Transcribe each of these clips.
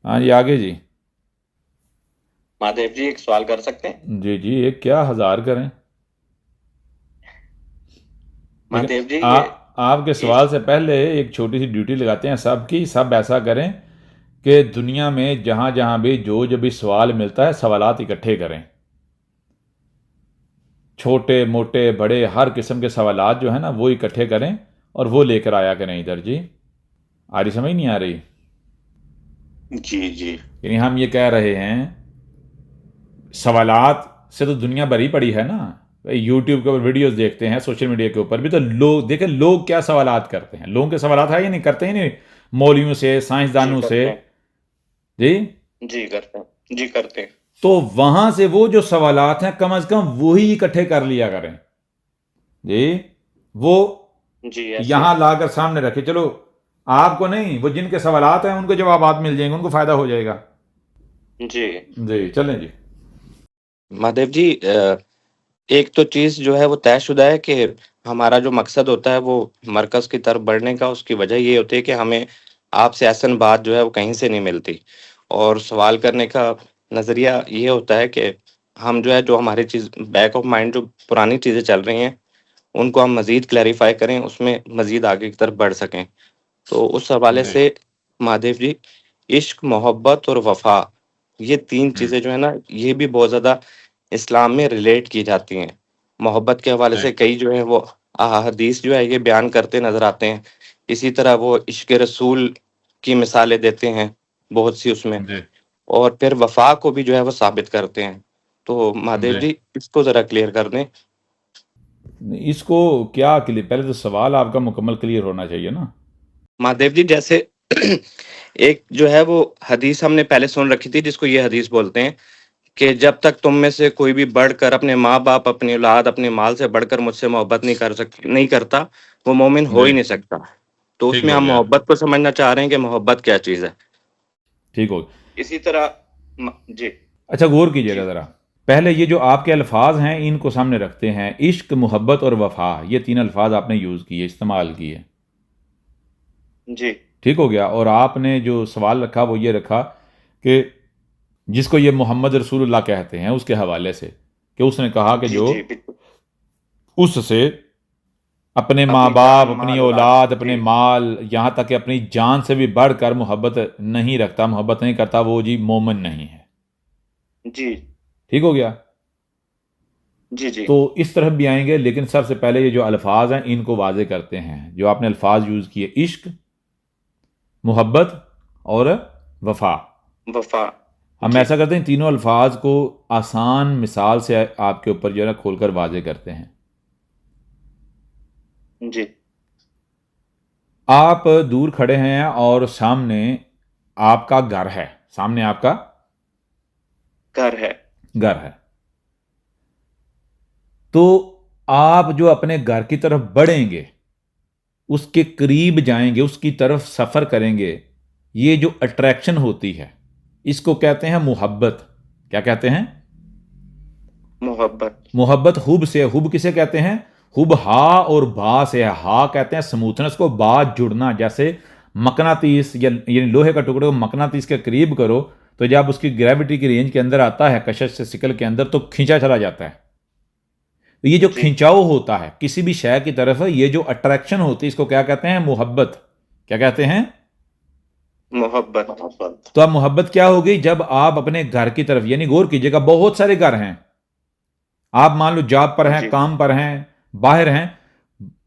ہاں جی آگے جی. مہادیو جی ایک سوال کر سکتے ہیں؟ جی جی ایک کیا 1000 کریں. لیکن مہادیو جی یہ آپ کے سوال سے پہلے ایک چھوٹی سی ڈیوٹی لگاتے ہیں سب کی. سب ایسا کریں کہ دنیا میں جہاں جہاں بھی جو بھی سوال ملتا ہے سوالات اکٹھے کریں. چھوٹے موٹے بڑے ہر قسم کے سوالات جو ہیں نا وہ اکٹھے کریں اور وہ لے کر آیا کریں ادھر. جی آ رہی سمجھ نہیں آ رہی؟ جی جی یعنی ہم یہ کہہ رہے ہیں سوالات سے تو دنیا بھری پڑی ہے نا. یوٹیوب کے اوپر ویڈیوز دیکھتے ہیں، سوشل میڈیا کے اوپر بھی تو لوگ دیکھیں لوگ کیا سوالات کرتے ہیں. لوگوں کے سوالات ہے یا نہیں کرتے ہیں نہیں؟ مولویوں سے، جی سائنسدانوں سے. کرتے ہیں، جی جی کرتے ہیں، جی کرتے ہیں۔ تو وہاں سے وہ جو سوالات ہیں کم از کم وہی اکٹھے کر لیا کریں. جی وہ جی ایسے یہاں لا کر سامنے رکھے. چلو آپ کو نہیں، وہ جن کے سوالات ہیں ان کو جوابات مل جائیں گے، ان کو فائدہ ہو جائے گا. جی جی چلیں جی. مہادیو جی ایک تو چیز جو ہے وہ طے شدہ ہے کہ ہمارا جو مقصد ہوتا ہے وہ مرکز کی طرف بڑھنے کا، اس کی وجہ یہ ہوتی ہے کہ ہمیں آپ سے ایسن بات جو ہے وہ کہیں سے نہیں ملتی، اور سوال کرنے کا نظریہ یہ ہوتا ہے کہ ہم جو ہے جو ہماری چیز بیک آف مائنڈ جو پرانی چیزیں چل رہی ہیں ان کو ہم مزید کلیریفائی کریں، اس میں مزید آگے کی طرف بڑھ سکیں. تو اس حوالے جی سے مہادیو جی عشق، محبت اور وفا، یہ تین ہوں، چیزیں جو ہے نا یہ بھی بہت زیادہ اسلام میں ریلیٹ کی جاتی ہیں. محبت کے حوالے جی سے کئی جو ہے وہ احادیث جو ہے یہ بیان کرتے نظر آتے ہیں. اسی طرح وہ عشق رسول کی مثالیں دیتے ہیں بہت سی اس میں، جی اور پھر وفا کو بھی جو ہے وہ ثابت کرتے ہیں. تو مہادیو جی جی اس کو ذرا کلیئر کر دیں. اس کو کیا کلیئر، پہلے تو سوال آپ کا مکمل کلیئر ہونا چاہیے نا. مہادیو جی جیسے ایک جو ہے وہ حدیث ہم نے پہلے سن رکھی تھی جس کو یہ حدیث بولتے ہیں کہ جب تک تم میں سے کوئی بھی بڑھ کر اپنے ماں باپ، اپنی اولاد، اپنے مال سے بڑھ کر مجھ سے محبت نہیں کرتا وہ مومن ہو جی ہی نہیں سکتا. تو اس ٹھیک میں ہو ہم گیا. محبت کو سمجھنا چاہ رہے ہیں کہ محبت کیا چیز ہے. ٹھیک ہو گیا. اسی طرح جی اچھا غور کیجئے جی گا ذرا. پہلے یہ جو آپ کے الفاظ ہیں ان کو سامنے رکھتے ہیں. عشق، محبت اور وفا، یہ 3 الفاظ آپ نے یوز کیے، استعمال کیے. جی ٹھیک ہو گیا. اور آپ نے جو سوال رکھا وہ یہ رکھا کہ جس کو یہ محمد رسول اللہ کہتے ہیں اس کے حوالے سے، کہ اس نے کہا کہ جی جو جی بالکل، اس سے اپنے ماں اپنی باپ، جان اپنی مال اولاد، اولاد، اپنے جی مال، یہاں تک کہ اپنی جان سے بھی بڑھ کر محبت نہیں رکھتا، محبت نہیں کرتا، وہ جی مومن نہیں ہے. جی ٹھیک ہو گیا. جی جی تو اس طرف بھی آئیں گے، لیکن سب سے پہلے یہ جو الفاظ ہیں ان کو واضح کرتے ہیں. جو آپ نے الفاظ یوز کیے، عشق، محبت اور وفا. وفا. ہم جی ایسا کرتے ہیں تینوں الفاظ کو آسان مثال سے آپ کے اوپر جو ہے نا کھول کر واضح کرتے ہیں. جی آپ دور کھڑے ہیں اور سامنے آپ کا گھر ہے. سامنے آپ کا گھر ہے. گھر ہے. تو آپ جو اپنے گھر کی طرف بڑھیں گے، اس کے قریب جائیں گے، اس کی طرف سفر کریں گے، یہ جو اٹریکشن ہوتی ہے اس کو کہتے ہیں محبت. کیا کہتے ہیں؟ محبت. محبت. حب سے، حب کسے کہتے ہیں؟ حب ہا اور با سے. ہا کہتے ہیں سموتھنس کو، با جڑنا. جیسے مقناطیس یعنی لوہے کا ٹکڑے کو مقناطیس کے قریب کرو تو جب اس کی گریوٹی کی رینج کے اندر آتا ہے، کشش سے سکل کے اندر، تو کھینچا چلا جاتا ہے. تو یہ جو جی کھنچاؤ ہوتا ہے کسی بھی شے کی طرف، یہ جو اٹریکشن ہوتی ہے اس کو کیا کہتے ہیں؟ محبت. کیا کہتے ہیں؟ محبت. تو اب محبت کیا ہوگی جب آپ اپنے گھر کی طرف، یعنی غور کیجئے گا بہت سارے گھر ہیں، آپ مان لو جاب پر ہیں، جی کام پر ہیں، باہر ہیں،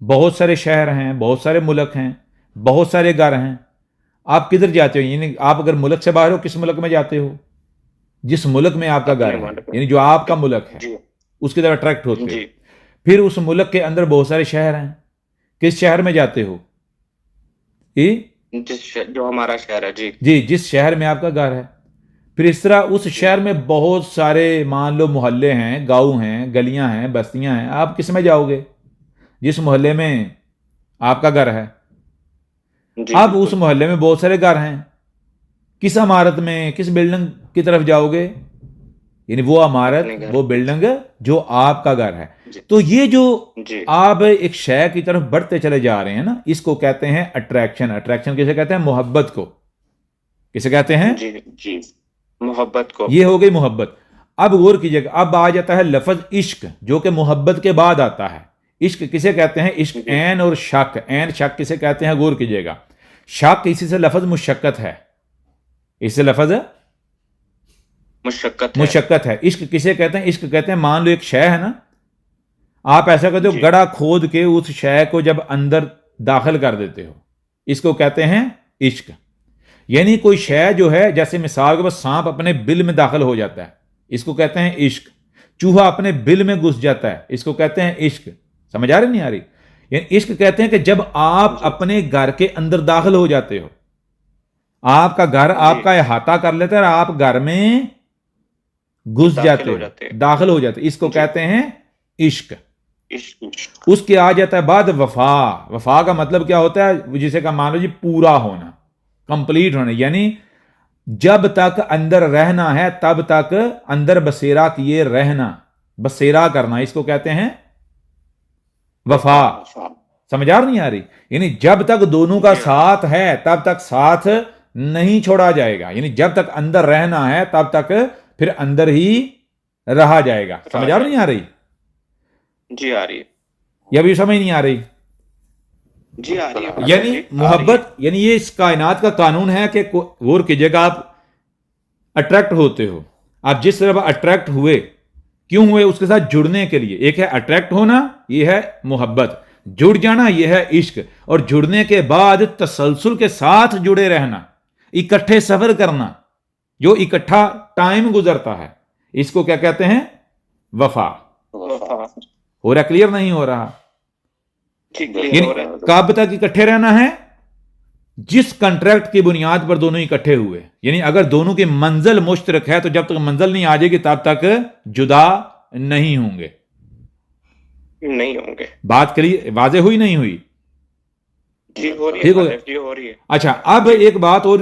بہت سارے شہر ہیں، بہت سارے ملک ہیں، بہت سارے گھر ہیں. آپ کدھر جاتے ہو؟ یعنی آپ اگر ملک سے باہر ہو کس ملک میں جاتے ہو؟ جس ملک میں آپ کا اپنے گھر ہے، ملک میں. یعنی جو آپ کا ملک ہے جی اس کی طرف اٹریکٹ ہوتے ہو. جی پھر اس ملک کے اندر بہت سارے شہر ہیں، کس شہر میں جاتے ہو؟ جو ہمارا شہر ہے. جی جی جس شہر میں آپ کا گھر ہے. پھر اس طرح اس جی شہر میں بہت سارے مان لو محلے ہیں، گاؤں ہیں، گلیاں ہیں، بستیاں ہیں. آپ کس میں جاؤ گے؟ جس محلے میں آپ کا گھر ہے. جی اب اس بالکل. محلے میں بہت سارے گھر ہیں، کس عمارت میں، کس بلڈنگ کی طرف جاؤ گے؟ یعنی وہ عمارت، اپنے گھر. وہ بلڈنگ جو آپ کا گھر ہے. جی تو یہ جو جی آپ ایک شے کی طرف بڑھتے چلے جا رہے ہیں نا، اس کو کہتے ہیں اٹریکشن. اٹریکشن کسے کہتے ہیں؟ محبت کو. کسے کہتے ہیں؟ جی جی محبت کو. یہ ہو گئی محبت. اب غور کیجیے گا، اب آ جاتا ہے لفظ عشق جو کہ محبت کے بعد آتا ہے. عشق کسے کہتے ہیں؟ عشق عین اور شک. عین شک کسے کہتے ہیں؟ غور کیجیے گا. شک اسی سے لفظ مشقت ہے، اس سے لفظ مشقت ہے. عشق کسے کہتے ہیں؟ عشق کہتے ہیں مان لو ایک شے ہے نا، آپ ایسا کرتے ہو گڑھا کھود کے اس شے کو جب اندر داخل کر دیتے ہو، اس کو کہتے ہیں عشق. یعنی کوئی شے جو ہے، جیسے مثال کے بعد سانپ اپنے بل میں داخل ہو جاتا ہے، اس کو کہتے ہیں عشق. چوہا اپنے بل میں گھس جاتا ہے، اس کو کہتے ہیں عشق. سمجھ آ رہی نہیں آ رہی؟ یعنی عشق کہتے ہیں کہ جب آپ اپنے گھر کے اندر داخل ہو جاتے ہو، آپ کا گھر آپ کا احاطہ کر لیتا ہے اور آپ گھر میں گھس جاتے ہو، داخل ہو جاتے، اس کو کہتے ہیں عشق. اس کے آ جاتا ہے بعد وفا. وفا کا مطلب کیا ہوتا ہے؟ جسے کا مان لو جی پورا ہونا، کمپلیٹ ہونا. یعنی جب تک اندر رہنا ہے تب تک اندر بسیرا کیے رہنا، بسیرا کرنا، اس کو کہتے ہیں وفا. سمجھ آ نہیں آ رہی؟ یعنی جب تک دونوں کا ساتھ ہے تب تک ساتھ نہیں چھوڑا جائے گا. یعنی جب تک اندر رہنا ہے تب تک پھر اندر ہی رہا جائے گا. سمجھ آ نہیں آ رہی؟ جی آ رہی ہے. یا بھی سمجھ نہیں آ رہی؟ جی آ رہی ہے. یعنی محبت، یعنی یہ اس کائنات کا قانون ہے کہ غور کیجیے گا، آپ اٹریکٹ ہوتے ہو، آپ جس طرح اٹریکٹ ہوئے، کیوں ہوئے؟ اس کے ساتھ جڑنے کے لیے. ایک ہے اٹریکٹ ہونا، یہ ہے محبت. جڑ جانا یہ ہے عشق. اور جڑنے کے بعد تسلسل کے ساتھ جڑے رہنا، اکٹھے سفر کرنا، جو اکٹھا ٹائم گزرتا ہے، اس کو کیا کہتے ہیں؟ وفا. ہو رہا؟ کلیئر نہیں ہو رہا؟ یعنی کب تک اکٹھے رہنا ہے؟ جس کنٹریکٹ کی بنیاد پر دونوں اکٹھے ہوئے. یعنی اگر دونوں کی منزل مشترک ہے تو جب تک منزل نہیں آ جائے گی تب تک جدا نہیں ہوں گے. بات کریے، واضح ہوئی نہیں ہوئی؟ ٹھیک ہو گیا. اچھا، اب ایک بات اور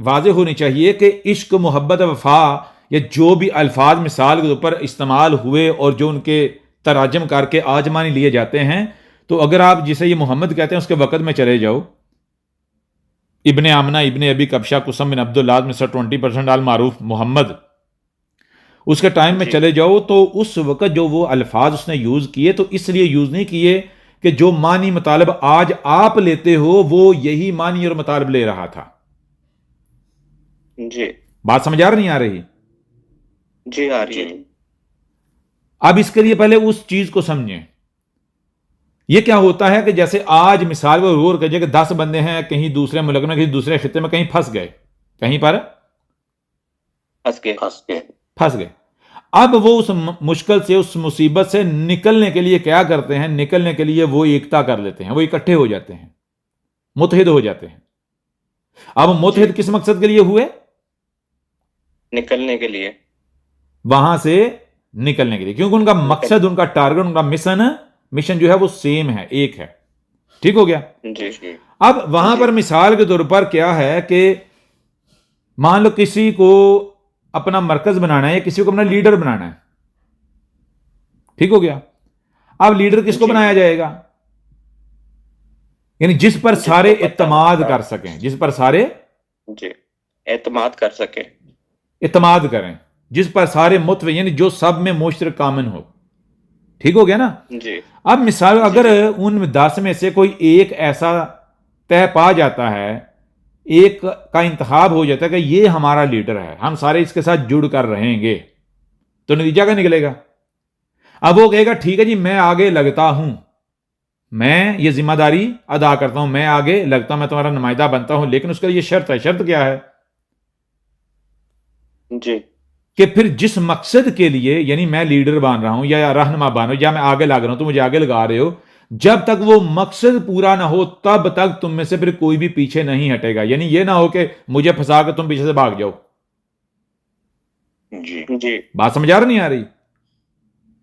واضح ہونی چاہیے کہ عشق، محبت، وفا، یا جو بھی الفاظ مثال کے اوپر استعمال ہوئے اور جو ان کے تراجم کر کے آج معنی لیے جاتے ہیں، تو اگر آپ جسے یہ محمد کہتے ہیں اس کے وقت میں چلے جاؤ، ابن آمنہ ابن ابی کبشہ قسم بن عبداللہ مسٹر 20% آل معروف محمد، اس کے ٹائم میں چلے جاؤ تو اس وقت جو وہ الفاظ اس نے یوز کیے تو اس لیے یوز نہیں کیے کہ جو معنی مطالب آج آپ لیتے ہو وہ یہی معنی اور مطالب لے رہا تھا. جی بات سمجھ آ رہی نہیں آ رہی؟ جی آ رہی ہے. اب اس کے لیے پہلے اس چیز کو سمجھیں. یہ کیا ہوتا ہے کہ جیسے آج مثال کو غور کیجئے کہ 10 بندے ہیں کہیں دوسرے ملک میں، کہیں دوسرے خطے میں، کہیں پھنس گئے، کہیں پر پھنس گئے. اب وہ اس مشکل سے، اس مصیبت سے نکلنے کے لیے کیا کرتے ہیں؟ نکلنے کے لیے وہ ایکتا کر لیتے ہیں، وہ اکٹھے ہو جاتے ہیں، متحد ہو جاتے ہیں. اب متحد کس مقصد کے لیے ہوئے؟ نکلنے کے لیے، وہاں سے نکلنے کے لیے، کیونکہ ان کا مقصد، ان کا ٹارگٹ، ان کا مشن جو ہے وہ سیم ہے، ایک ہے. ٹھیک ہو گیا؟ جی. اب وہاں پر مثال کے طور پر کیا ہے کہ مان لو کسی کو اپنا مرکز بنانا ہے یا کسی کو اپنا لیڈر بنانا ہے. ٹھیک ہو گیا؟ اب لیڈر کس کو بنایا جائے گا؟ یعنی جس پر سارے اعتماد کر سکیں، جس پر سارے اعتماد کر سکیں، اعتماد کریں، جس پر سارے یعنی جو سب میں مشترک کامن ہو. ٹھیک ہو گیا نا؟ جی. اب مثال اگر ان 10 میں سے کوئی ایک ایسا طے پا جاتا ہے، ایک کا انتخاب ہو جاتا ہے کہ یہ ہمارا لیڈر ہے، ہم سارے اس کے ساتھ جڑ کر رہیں گے، تو نتیجہ کیا نکلے گا؟ اب وہ کہے گا ٹھیک ہے جی میں آگے لگتا ہوں، میں یہ ذمہ داری ادا کرتا ہوں، میں آگے لگتا ہوں، میں تمہارا نمائندہ بنتا ہوں. لیکن اس کا یہ شرط ہے. شرط کیا ہے؟ جی کہ پھر جس مقصد کے لیے، یعنی میں لیڈر بن رہا ہوں یا رہنما بن رہا ہوں یا میں آگے لگ رہا ہوں، تو مجھے آگے لگا رہے ہو، جب تک وہ مقصد پورا نہ ہو تب تک تم میں سے پھر کوئی بھی پیچھے نہیں ہٹے گا. یعنی یہ نہ ہو کہ مجھے پھنسا کے تم پیچھے سے بھاگ جاؤ. جی بات سمجھ آ رہی نہیں آ رہی؟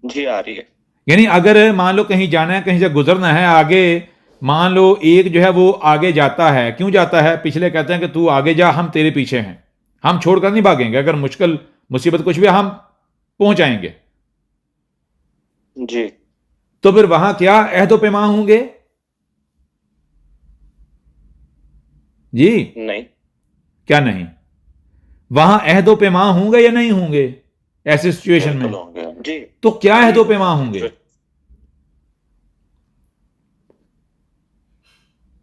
جی آ رہی ہے. یعنی اگر مان لو کہیں جانا ہے، کہیں سے گزرنا ہے، آگے مان لو ایک جو ہے وہ آگے جاتا ہے، کیوں جاتا ہے؟ پچھلے کہتے ہیں کہ تو آگے جا، ہم تیرے پیچھے ہیں، ہم چھوڑ کر نہیں بھاگیں گے، اگر مشکل مصیبت کچھ بھی ہم پہنچائیں گے. جی. تو پھر وہاں کیا عہد و پیمان ہوں گے؟ جی نہیں. کیا نہیں؟ وہاں عہد و پیمان ہوں گے یا نہیں ہوں گے ایسی سچویشن میں؟ جی تو کیا عہد و پیمان ہوں گے؟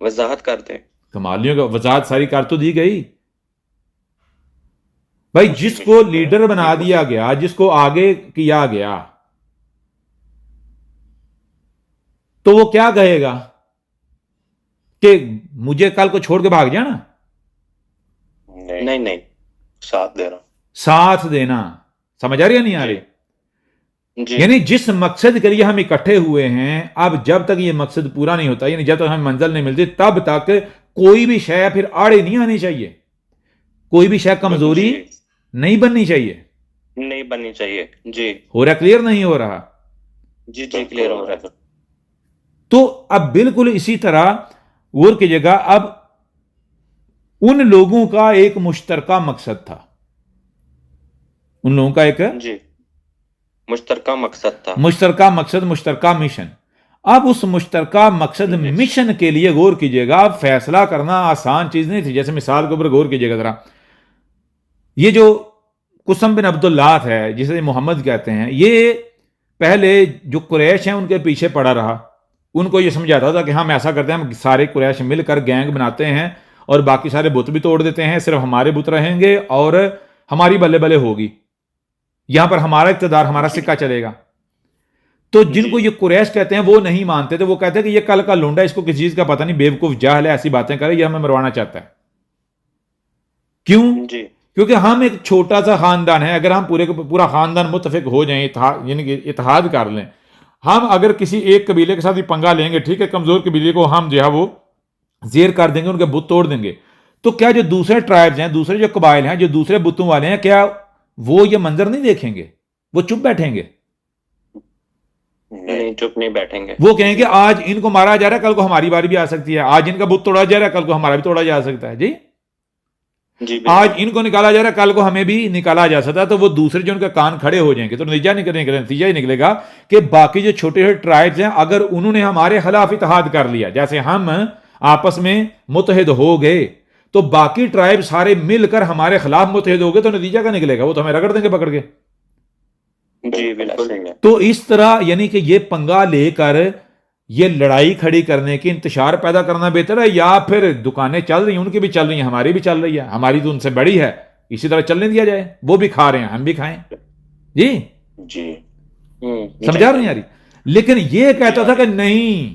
وضاحت کرتے ہیں. کمالیوں کا وضاحت ساری کر تو دی گئی بھائی. جس کو لیڈر بنا دیا گیا، جس کو آگے کیا گیا، تو وہ کیا کہے گا کہ مجھے کل کو چھوڑ کے بھاگ جانا؟ نہیں نہیں، ساتھ دے رہا ہوں. ساتھ دینا. سمجھ آ رہی ہے نہیں آ رہی؟ یعنی جس مقصد کے لیے ہم اکٹھے ہوئے ہیں، اب جب تک یہ مقصد پورا نہیں ہوتا، یعنی جب تک ہمیں منزل نہیں ملتی، تب تک کوئی بھی شے پھر آڑے نہیں آنی چاہیے، کوئی بھی شے کمزوری نہیں بننی چاہیے. نہیں بننی چاہیے. جی ہو رہا کلیئر نہیں ہو رہا؟ جی جی کلیئر ہو رہا ہے. تو اب بالکل اسی طرح غور کیجیے گا، اب ان لوگوں کا ایک مشترکہ مقصد تھا، ان لوگوں کا ایک جی مشترکہ مقصد تھا، مشترکہ مقصد، مشترکہ مشن. اب اس مشترکہ مقصد مشن کے لیے غور کیجیے گا، فیصلہ کرنا آسان چیز نہیں تھی. جیسے مثال کے اوپر غور کیجیے گا ذرا، یہ جو قسم بن عبداللہ ہے جسے محمد کہتے ہیں، یہ پہلے جو قریش ہیں ان کے پیچھے پڑا رہا. ان کو یہ سمجھاتا تھا کہ ہم ایسا کرتے ہیں، ہم سارے قریش مل کر گینگ بناتے ہیں اور باقی سارے بت بھی توڑ دیتے ہیں، صرف ہمارے بت رہیں گے اور ہماری بلے بلے ہوگی، یہاں پر ہمارا اقتدار، ہمارا سکہ چلے گا. تو جن کو یہ قریش کہتے ہیں وہ نہیں مانتے تھے، وہ کہتے ہیں کہ یہ کل کا لونڈا، اس کو کسی چیز کا پتہ نہیں، بیوقوف جاہل ہے، ایسی باتیں کرے، یہ ہمیں مروانا چاہتا ہے. کیوں؟ کیونکہ ہم ایک چھوٹا سا خاندان ہے. اگر ہم پورا خاندان متفق ہو جائیں، یعنی کہ اتحاد کر لیں، ہم اگر کسی ایک قبیلے کے ساتھ ہی پنگا لیں گے، ٹھیک ہے، کمزور قبیلے کو ہم جو ہے وہ زیر کر دیں گے، ان کے بت توڑ دیں گے، تو کیا جو دوسرے ٹرائبز ہیں، دوسرے جو قبائل ہیں، جو دوسرے بتوں والے ہیں، کیا وہ یہ منظر نہیں دیکھیں گے؟ وہ چپ بیٹھیں گے؟ نہیں، چپ نہیں بیٹھیں گے. وہ کہیں گے آج ان کو مارا جا رہا ہے، کل کو ہماری باری بھی آ سکتی ہے. آج ان کا بت توڑا جا رہا ہے، کل کو ہمارا بھی توڑا جا سکتا ہے. جی آج ان کو نکالا جا رہا ہے، کل کو ہمیں بھی نکالا جا سکتا ہے. تو وہ دوسرے جو ان کا کان کھڑے ہو جائیں گے، تو نتیجہ ہی نکلے گا کہ باقی جو چھوٹے چھوٹے ٹرائبز ہیں، اگر انہوں نے ہمارے خلاف اتحاد کر لیا، جیسے ہم آپس میں متحد ہو گئے، تو باقی ٹرائب سارے مل کر ہمارے خلاف متحد ہو گئے، تو نتیجہ کیا نکلے گا؟ وہ تو ہمیں رگڑ دیں گے پکڑ کے. جی بالکل. تو اس طرح یعنی کہ یہ پنگا لے کر یہ لڑائی کھڑی کرنے کی، انتشار پیدا کرنا بہتر ہے، یا پھر دکانیں چل رہی ہیں، ان کی بھی چل رہی ہیں، ہماری بھی چل رہی ہے، ہماری تو ان سے بڑی ہے، اسی طرح چلنے دیا جائے، وہ بھی کھا رہے ہیں، ہم بھی کھائیں. جی جی سمجھا رہی یاری؟ لیکن یہ کہتا تھا کہ نہیں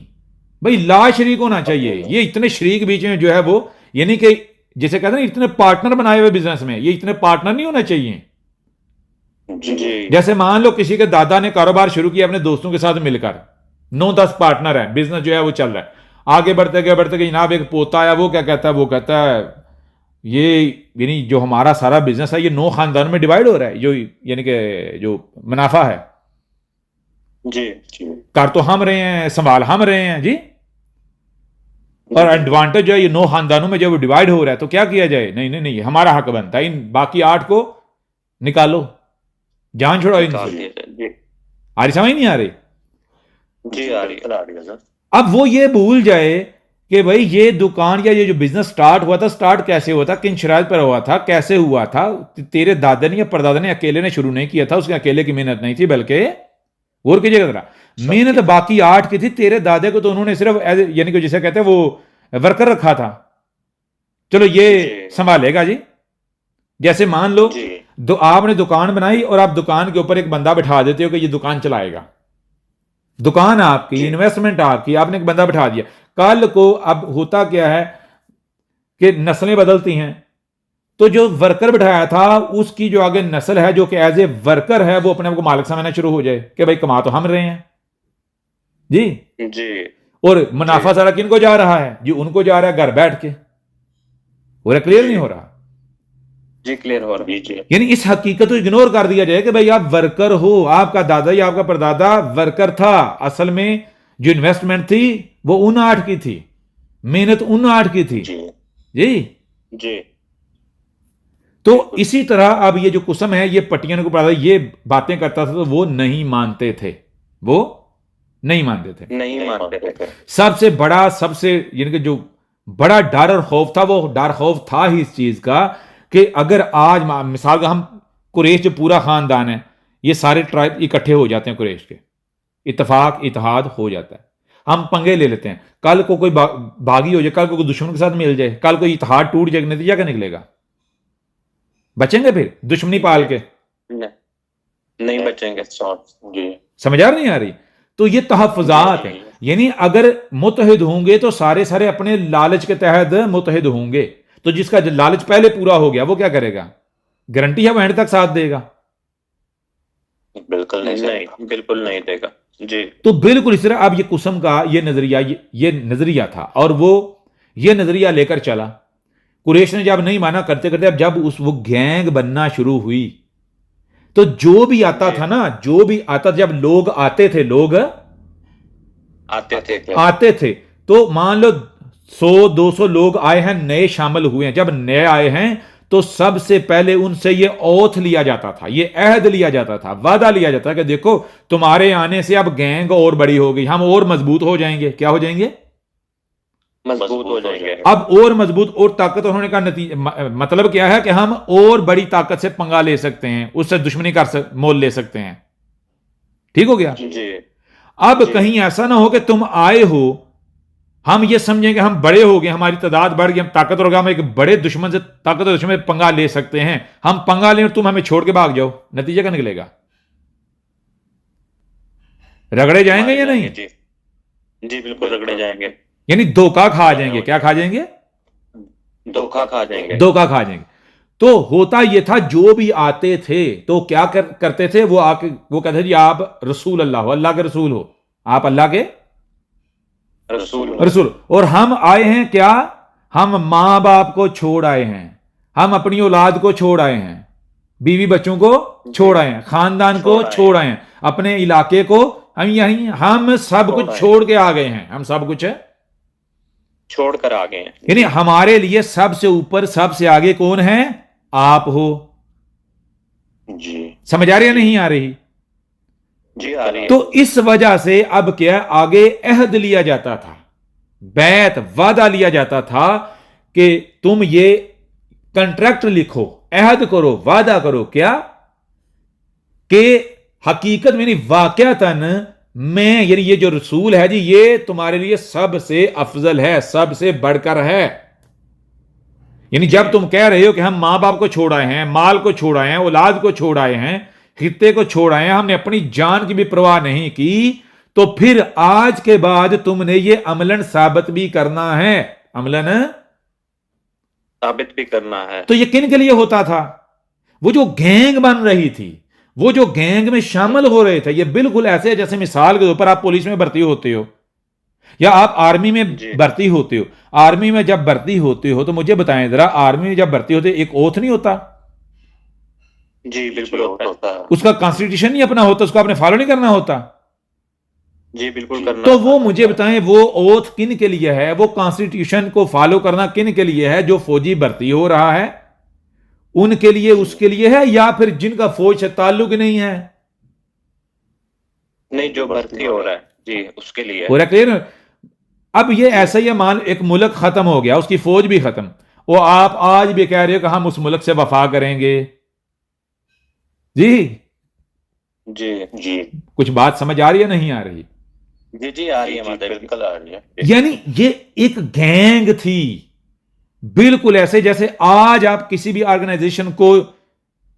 بھائی، لا شریک ہونا چاہیے. یہ اتنے شریک بیچ میں جو ہے وہ، یعنی کہ جسے کہتے ہیں اتنے پارٹنر بنائے ہوئے بزنس میں، یہ اتنے پارٹنر نہیں ہونا چاہیے. جی جیسے مان لو کسی کے دادا نے کاروبار شروع کیا اپنے دوستوں کے ساتھ مل کر، 9-10 پارٹنر ہے، بزنس جو ہے وہ چل رہا ہے، آگے بڑھتے گئے جناب ایک پوتا آیا، وہ کیا کہتا ہے؟ وہ کہتا ہے یہ یعنی جو ہمارا سارا بزنس ہے یہ 9 خاندانوں میں ڈیوائیڈ ہو رہا ہے، جو یعنی کہ جو منافع ہے، جی کر تو ہم رہے ہیں، سنبھال ہم رہے ہیں. جی اور ایڈوانٹیج جو ہے یہ 9 خاندانوں میں جب وہ ڈیوائیڈ ہو رہا ہے، تو کیا کیا جائے؟ نہیں، ہمارا حق بنتا ہے، ان باقی 8 کو نکالو، جان چھوڑو ان سے. آ رہی سمجھ نہیں آ رہی؟ جی آ رہی ہے. اب وہ یہ بھول جائے کہ بھائی یہ دکان یا یہ جو بزنس سٹارٹ ہوا تھا، سٹارٹ کیسے ہوا تھا، کن شرائط پر ہوا تھا، کیسے ہوا تھا. تیرے دادا نے یا پردادا نے اکیلے نے شروع نہیں کیا تھا، اس کے اکیلے کی محنت نہیں تھی، بلکہ غور کیجیے گا ذرا، محنت باقی 8 کی تھی. تیرے دادے کو تو انہوں نے صرف یعنی کہ جسے کہتے ہیں وہ ورکر رکھا تھا، چلو یہ سنبھالے گا. جی جیسے مان لو آپ نے دکان بنائی اور آپ دکان کے اوپر ایک بندہ بٹھا دیتے ہو کہ یہ دکان چلائے گا، دکان آپ کی، انویسٹمنٹ آپ کی، آپ نے ایک بندہ بٹھا دیا. کل کو اب ہوتا کیا ہے کہ نسلیں بدلتی ہیں، تو جو ورکر بٹھایا تھا اس کی جو آگے نسل ہے جو کہ ایز اے ورکر ہے، وہ اپنے آپ کو مالک سمجھنا شروع ہو جائے کہ بھائی کما تو ہم رہے ہیں. جی اور منافع سارا کن کو جا رہا ہے؟ جی ان کو جا رہا ہے گھر بیٹھ کے. اور کلیئر نہیں ہو رہا؟ جی کلیئر ہو رہا ہے. یعنی اس حقیقت کو اگنور کر دیا جائے کہ بھائی آپ ورکر ہو، آپ کا دادا یا آپ کا پردادا ورکر تھا، اصل میں جو انویسٹمنٹ تھی وہ ان 8 کی تھی، محنت ان 8 کی تھی. جی تو اسی طرح اب یہ جو قسم ہے یہ پٹیاں کو پڑھا تھا، یہ باتیں کرتا تھا، تو وہ نہیں مانتے تھے، وہ نہیں مانتے تھے. سب سے بڑا، سب سے یعنی کہ جو بڑا ڈر اور خوف تھا، وہ ڈر خوف تھا ہی اس چیز کا کہ اگر آج مثال کا ہم قریش جو پورا خاندان ہے یہ سارے ٹرائب اکٹھے ہو جاتے ہیں قریش کے, اتفاق اتحاد ہو جاتا ہے, ہم پنگے لے لیتے ہیں, کل کو کوئی بھاگی ہو جائے, کل کو کوئی دشمن کے ساتھ مل جائے, کل کوئی اتحاد ٹوٹ جائے, نتیجہ کیا نکلے گا؟ بچیں گے پھر دشمنی پال کے؟ نہیں بچیں گے. جی سمجھ آ نہیں آ رہی؟ تو یہ تحفظات ہیں, یعنی اگر متحد ہوں گے تو سارے سارے اپنے لالچ کے تحت متحد ہوں گے, تو جس کا لالچ پہلے پورا ہو گیا وہ کیا کرے گا؟ گارنٹی ہے وہ اینڈ تک ساتھ دے گا؟ بالکل نہیں, بالکل نہیں دے گا. جی تو بالکل اس طرح اب یہ قسم کا یہ نظریہ تھا, اور وہ یہ نظریہ لے کر چلا. قریش نے جب نہیں مانا کرتے کرتے, اب جب وہ گینگ بننا شروع ہوئی تو جو بھی آتا تھا نا, جو بھی آتا, جب لوگ آتے تھے, لوگ آتے تھے تو مان لو 100-200 لوگ آئے ہیں, نئے شامل ہوئے ہیں. جب نئے آئے ہیں تو سب سے پہلے ان سے یہ اوتھ لیا جاتا تھا, یہ عہد لیا جاتا تھا, وعدہ لیا جاتا تھا کہ دیکھو تمہارے آنے سے اب گینگ اور بڑی ہو گئی, ہم اور مضبوط ہو جائیں گے. کیا ہو جائیں گے؟ مضبوط ہو جائیں گے. اب اور مضبوط اور طاقت ہونے کا نتیجہ مطلب کیا ہے کہ ہم اور بڑی طاقت سے پنگا لے سکتے ہیں, اس سے دشمنی مول لے سکتے ہیں. ٹھیک ہو گیا؟ جی اب کہیں ایسا نہ ہو کہ تم آئے ہو, ہم یہ سمجھیں کہ ہم بڑے ہو گئے, ہماری تعداد بڑھ گئی, ہم طاقتور ہو گئے, ہم ایک بڑے دشمن سے طاقتور دشمن سے پنگا لے سکتے ہیں, ہم پنگا لیں اور تم ہمیں چھوڑ کے بھاگ جاؤ. نتیجہ کیا نکلے گا؟ رگڑے جائیں گے یا نہیں؟ جی بالکل رگڑے جائیں گے, یعنی دھوکہ کھا جائیں گے. کیا کھا جائیں گے؟ دھوکہ کھا جائیں گے. دھوکہ کھا جائیں گے. تو ہوتا یہ تھا جو بھی آتے تھے تو کیا کرتے تھے, وہ آ کے وہ کہتے تھے جی آپ رسول اللہ ہو, اللہ کے رسول ہو, آپ اللہ کے رسول. اور ہم آئے ہیں کیا؟ ہم ماں باپ کو چھوڑ آئے ہیں, ہم اپنی اولاد کو چھوڑ آئے ہیں, بیوی بچوں کو چھوڑ آئے ہیں, خاندان کو چھوڑ آئے ہیں, اپنے علاقے کو, ہم سب کچھ چھوڑ کے آ گئے ہیں, ہم سب کچھ چھوڑ کر آ گئے ہیں. یعنی ہمارے لیے سب سے اوپر سب سے آگے کون ہے؟ آپ ہو. جی سمجھ آ رہی یا نہیں آ رہی؟ جی آ رہی ہے. تو اس وجہ سے اب کیا آگے عہد لیا جاتا تھا, بیعت وعدہ لیا جاتا تھا کہ تم یہ کنٹریکٹ لکھو, عہد کرو, وعدہ کرو. کیا کہ حقیقت میں واقعتاً میں, یعنی یہ جو رسول ہے جی یہ تمہارے لیے سب سے افضل ہے, سب سے بڑھ کر ہے. یعنی جب تم کہہ رہے ہو کہ ہم ماں باپ کو چھوڑ آئے ہیں, مال کو چھوڑ آئے ہیں, اولاد کو چھوڑ آئے ہیں, خطے کو چھوڑ آئے ہیں, ہم نے اپنی جان کی بھی پرواہ نہیں کی, تو پھر آج کے بعد تم نے یہ عملاً ثابت بھی کرنا ہے, عملاً ثابت بھی کرنا ہے. تو یہ کن کے لیے ہوتا تھا؟ وہ جو گینگ بن رہی تھی, وہ جو گینگ میں شامل ہو رہے تھے, یہ بالکل ایسے جیسے مثال کے طور پر آپ پولیس میں بھرتی ہوتے ہو یا آپ آرمی میں بھرتی ہوتے ہو. آرمی میں جب بھرتی ہوتے ہو تو مجھے بتائیں ذرا, آرمی میں جب بھرتی ہوتے ایک اوتھ نہیں ہوتا؟ جی بالکل ہوتا ہے. اس کا کانسٹیٹیوشن نہیں اپنا ہوتا, اس کو آپ نے فالو نہیں کرنا ہوتا. جی بالکل کرنا. تو وہ مجھے بتائیں وہ اوتھ کن کے لیے ہے, وہ کانسٹیٹیوشن کو فالو کرنا کن کے لیے ہے؟ جو فوجی بھرتی ہو رہا ہے ان کے لیے, اس کے لیے ہے, یا پھر جن کا فوج سے تعلق نہیں ہے؟ نہیں, جو بھرتی ہو رہا ہے جی اس کے لیے. ہو رہا کلیئر؟ اب یہ ایسا ہی مان ایک ملک ختم ہو گیا, اس کی فوج بھی ختم, وہ آپ آج بھی کہہ رہے ہو کہ ہم اس ملک سے وفا کریں گے. جی جی جی کچھ بات سمجھ آ رہی ہے نہیں آ رہی؟ جی جی آ رہی ہے, بالکل آ رہی ہے. یعنی یہ ایک گینگ تھی, بالکل ایسے جیسے آج آپ کسی بھی آرگنائزیشن کو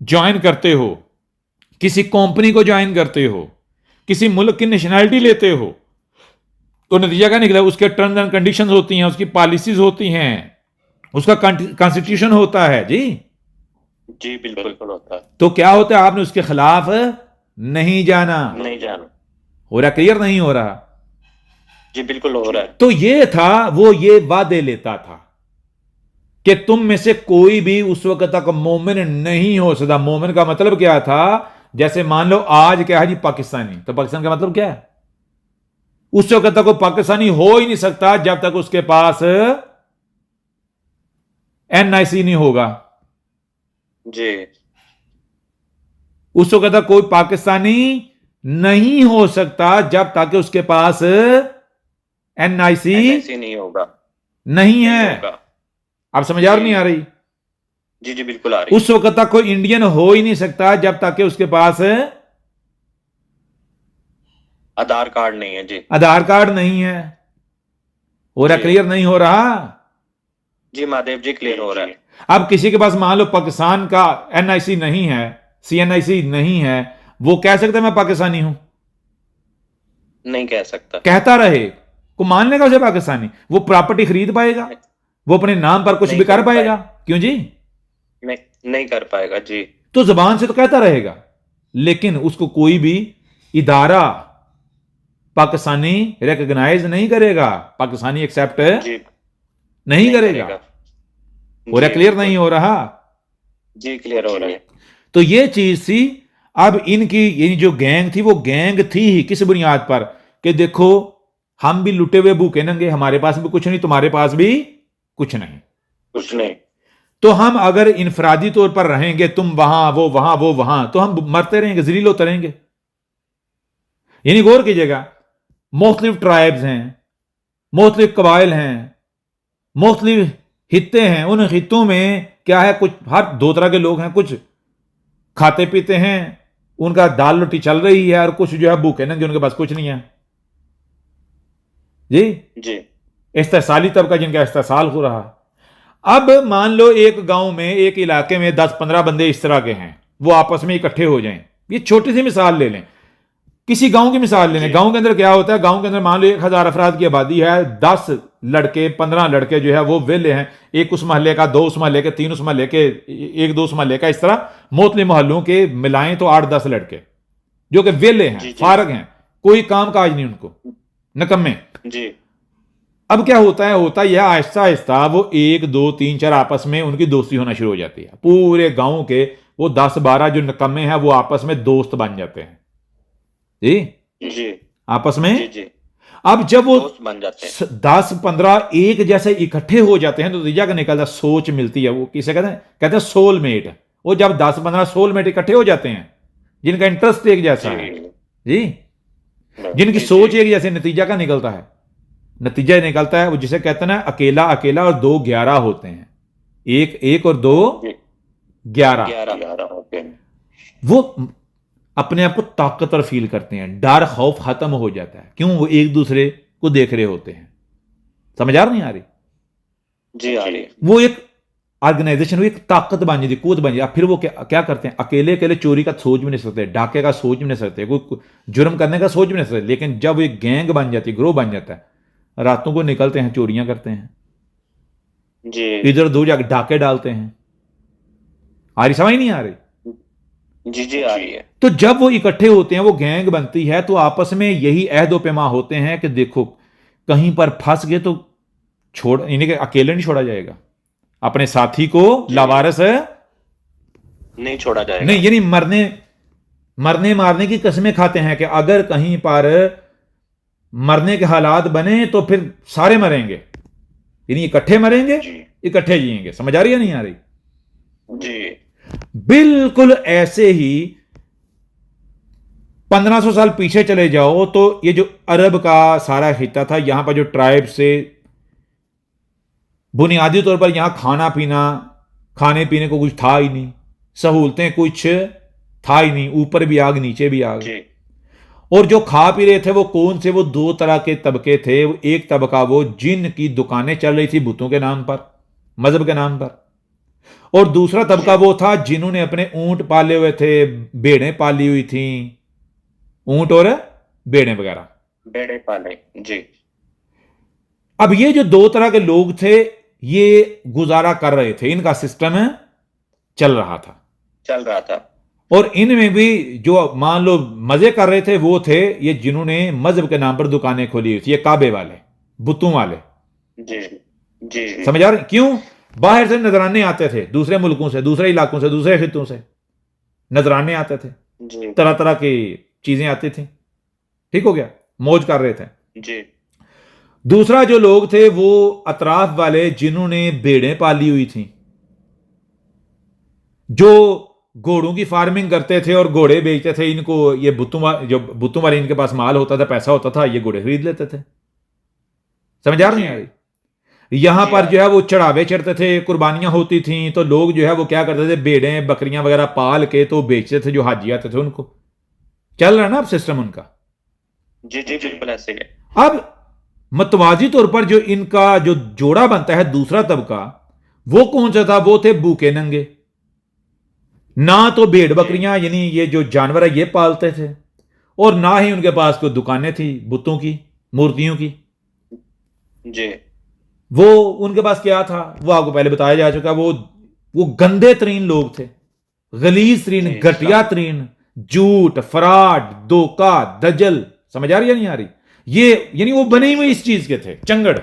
جوائن کرتے ہو, کسی کمپنی کو جوائن کرتے ہو, کسی ملک کی نیشنلٹی لیتے ہو, تو نتیجہ کیا نکلا؟ اس کے ٹرمز اینڈ کنڈیشنز ہوتی ہیں, اس کی پالیسیز ہوتی ہیں, اس کا کانسٹیٹیوشن ہوتا ہے. جی جی بالکل ہوتا ہے. تو کیا ہوتا ہے؟ آپ نے اس کے خلاف نہیں جانا. ہو رہا کلیئر نہیں ہو رہا؟ جی بالکل ہو رہا ہے. تو یہ تھا, وہ یہ وعدے لیتا تھا کہ تم میں سے کوئی بھی اس وقت تک مومن نہیں ہو سکتا. مومن کا مطلب کیا تھا؟ جیسے مان لو آج کیا ہے جی پاکستانی, تو پاکستان کا مطلب کیا ہے؟ اس وقت تک وہ پاکستانی ہو ہی نہیں سکتا جب تک اس کے پاس NIC نہیں ہوگا. جی اس وقت تک کوئی پاکستانی نہیں ہو سکتا جب تک اس کے پاس NIC نہیں ہوگا. نہیں ہے. اب سمجھ آ رہی نہیں آ رہی؟ جی جی بالکل آ رہی اس وقت تک کوئی انڈین ہو ہی نہیں سکتا جب تک کہ اس کے پاس آدھار کارڈ نہیں ہے. جی آدھار کارڈ نہیں ہے. اور جی کلیئر نہیں ہو رہا؟ جی مہادیو جی کلیئر ہو رہا ہے. اب کسی کے پاس مان لو پاکستان کا NIC نہیں ہے, CNIC نہیں ہے, وہ کہہ سکتا ہے میں پاکستانی ہوں؟ نہیں کہہ سکتا. کہتا رہے کو مان لے گا اسے پاکستانی؟ وہ پراپرٹی خرید پائے گا؟ وہ اپنے نام پر کچھ نہیں بھی کر کر پائے پائے گا؟ کیوں جی؟ نہیں کر پائے گا. جی تو زبان سے تو کہتا رہے گا, لیکن اس کو کوئی بھی ادارہ پاکستانی ریکگنائز نہیں کرے گا, پاکستانی ایکسپٹ جی نہیں کرے گا. اور جی کلیئر نہیں ہو رہا؟ جی کلیئر ہو رہا ہے. تو یہ چیز تھی. اب ان کی یعنی جو گینگ تھی وہ گینگ تھی ہی کس بنیاد پر کہ دیکھو ہم بھی لٹے ہوئے بھوکے ننگے, ہمارے پاس بھی کچھ نہیں, تمہارے پاس بھی کچھ نہیں, کچھ نہیں. تو ہم اگر انفرادی طور پر رہیں گے, تم وہاں وہ وہاں وہ وہاں, تو ہم مرتے رہیں گے, ذلیل ہوتے رہیں گے. یعنی غور کیجیے گا, مختلف ٹرائبز ہیں, مختلف قبائل ہیں, مختلف خطے ہیں, ان خطوں میں کیا ہے, کچھ ہر دو طرح کے لوگ ہیں, کچھ کھاتے پیتے ہیں, ان کا دال روٹی چل رہی ہے, اور کچھ جو ہے بھوکے ننگے, ان کے پاس کچھ نہیں ہے. جی جی استحصالی طبقہ جن کا استحصال ہو رہا. اب مان لو ایک گاؤں میں, ایک علاقے میں 10-15 بندے اس طرح کے ہیں, وہ آپس میں اکٹھے ہو جائیں. یہ چھوٹی سی مثال لے لیں, کسی گاؤں کی مثال لے لیں. گاؤں کے اندر کیا ہوتا ہے, گاؤں کے اندر مان لو 1000 افراد کی آبادی ہے, 10 لڑکے 15 لڑکے جو ہے وہ ویلے ہیں, ایک اس محلے کا, 2 اس محلے کے, 3 اس محلے کے, 1-2 اس محلے کا, اس طرح مختلف محلوں کے ملائیں تو 8-10 لڑکے جو کہ ویلے ہیں, فارغ ہیں, کوئی کام کاج نہیں ان کو, نکمے. جی اب کیا ہوتا ہے یہ آہستہ آہستہ وہ 1 2 3 4 آپس میں ان کی دوستی ہونا شروع ہو جاتی ہے. پورے گاؤں کے وہ 10-12 جو نکمے ہیں وہ آپس میں دوست بن جاتے ہیں. جی جی آپس میں. جی جی اب جب وہ دوست بن جاتے ہیں, 10-15 ایک جیسے اکٹھے ہو جاتے ہیں تو نتیجہ کا نکلتا سوچ ملتی ہے. وہ کسے کہتے ہیں سول میٹ. وہ جب 10-15 سول میٹ اکٹھے ہو جاتے ہیں جن کا انٹرسٹ ایک جیسا ہے, جی جن کی سوچ ایک جیسے, نتیجہ کا نکلتا ہے, نتیجہ نکلتا ہے وہ جسے کہتے ہیں نا اکیلا اکیلا اور 2 11 ہوتے ہیں. ایک اور 2 11 ہوتے ہیں. وہ اپنے آپ کو طاقتور فیل کرتے ہیں, ڈر خوف ختم ہو جاتا ہے. کیوں؟ وہ ایک دوسرے کو دیکھ رہے ہوتے ہیں. سمجھ آ نہیں آ رہی؟ جی آ رہی ہے. وہ ایک آرگنائزیشن, وہ ایک طاقت بن جاتی, قوت بن جاتی. پھر وہ کیا کرتے ہیں, اکیلے چوری کا سوچ بھی نہیں سکتے, ڈاکے کا سوچ بھی نہیں سکتے, کوئی جرم کرنے کا سوچ بھی نہیں سکتے. لیکن جب ایک گینگ بن جاتی ہے, گروہ بن جاتا ہے, راتوں کو نکلتے ہیں, چوریاں کرتے ہیں, جی ادھر دور جا کے ڈاکے ڈالتے ہیں. آ رہی سمجھ نہیں آ رہی؟ جی جی آ رہی ہے. تو جب وہ اکٹھے ہوتے ہیں, وہ گینگ بنتی ہے, تو آپس میں یہی عہد و پیما ہوتے ہیں کہ دیکھو کہیں پر پھنس گئے تو چھوڑ, یعنی کہ اکیلے نہیں چھوڑا جائے گا, اپنے ساتھی کو لاوارث نہیں چھوڑا جائے گا. نہیں, یعنی مرنے مارنے کی قسمیں کھاتے ہیں کہ اگر کہیں پر مرنے کے حالات بنے تو پھر سارے مریں گے, یعنی اکٹھے مریں گے, اکٹھے جئیں گے. سمجھ آ رہی ہے نہیں آ رہی؟ جی بالکل ایسے ہی 1500 سال پیچھے چلے جاؤ تو یہ جو عرب کا سارا خطہ تھا, یہاں پر جو ٹرائب سے بنیادی طور پر یہاں کھانا پینا, کھانے پینے کو کچھ تھا ہی نہیں, سہولتیں کچھ تھا ہی نہیں, اوپر بھی آگ نیچے بھی آگ. اور جو کھا پی رہے تھے وہ کون سے, وہ 2 طرح کے طبقے تھے. ایک طبقہ وہ جن کی دکانیں چل رہی تھی بتوں کے نام پر, مذہب کے نام پر, اور دوسرا طبقہ وہ تھا جنہوں نے اپنے اونٹ پالے ہوئے تھے, بھیڑیں پالی ہوئی تھیں, اونٹ اور بھیڑیں وغیرہ, بیڑے پالے. جی اب یہ جو 2 طرح کے لوگ تھے یہ گزارا کر رہے تھے, ان کا سسٹم چل رہا تھا. اور ان میں بھی جو مان لو مزے کر رہے تھے وہ تھے یہ جنہوں نے مذہب کے نام پر دکانیں کھولی ہوئی تھی, یہ کعبے والے, بتوں والے. جی جی سمجھ آ رہے؟ کیوں؟ باہر سے نذرانے آتے تھے, دوسرے ملکوں سے, دوسرے علاقوں سے, دوسرے خطوں سے نذرانے آتے تھے, طرح طرح کی چیزیں آتی تھیں. ٹھیک ہو گیا, موج کر رہے تھے. جی دوسرا جو لوگ تھے وہ اطراف والے جنہوں نے بھیڑیں پالی ہوئی تھیں, جو گھوڑوں کی فارمنگ کرتے تھے اور گھوڑے بیچتے تھے. ان کو یہ بتوں والے ان کے پاس مال ہوتا تھا, پیسہ ہوتا تھا, یہ گھوڑے خرید لیتے تھے. سمجھ آ رہی ہے؟ یہاں جی پر جو ہے وہ چڑھاوے چڑھتے تھے، قربانیاں ہوتی تھیں، تو لوگ جو ہے وہ کیا کرتے تھے، بھیڑیں بکریاں وغیرہ پال کے تو بیچتے تھے جو حاجی آتے تھے ان کو. چل رہا ہے نا اب سسٹم ان کا. جی جی بالکل ایسے ہی ہے. اب متوازی طور پر جو ان کا جو جوڑا بنتا ہے دوسرا طبقہ، وہ کون سا تھا؟ وہ تھے بھوکے ننگے. نہ تو بھیڑ بکریاں یعنی یہ جو جانور ہے یہ پالتے تھے، اور نہ ہی ان کے پاس کوئی دکانیں تھیں بتوں کی، مورتیوں کی. جی وہ ان کے پاس کیا تھا؟ وہ آپ کو پہلے بتایا جا چکا، وہ گندے ترین لوگ تھے، غلیظ ترین، جی گھٹیا ترین، جھوٹ، فراڈ، دھوکہ، دجل. سمجھ آ رہی ہے نہیں آ رہی؟ یہ یعنی وہ بنے ہوئے اس چیز کے تھے، چنگڑ.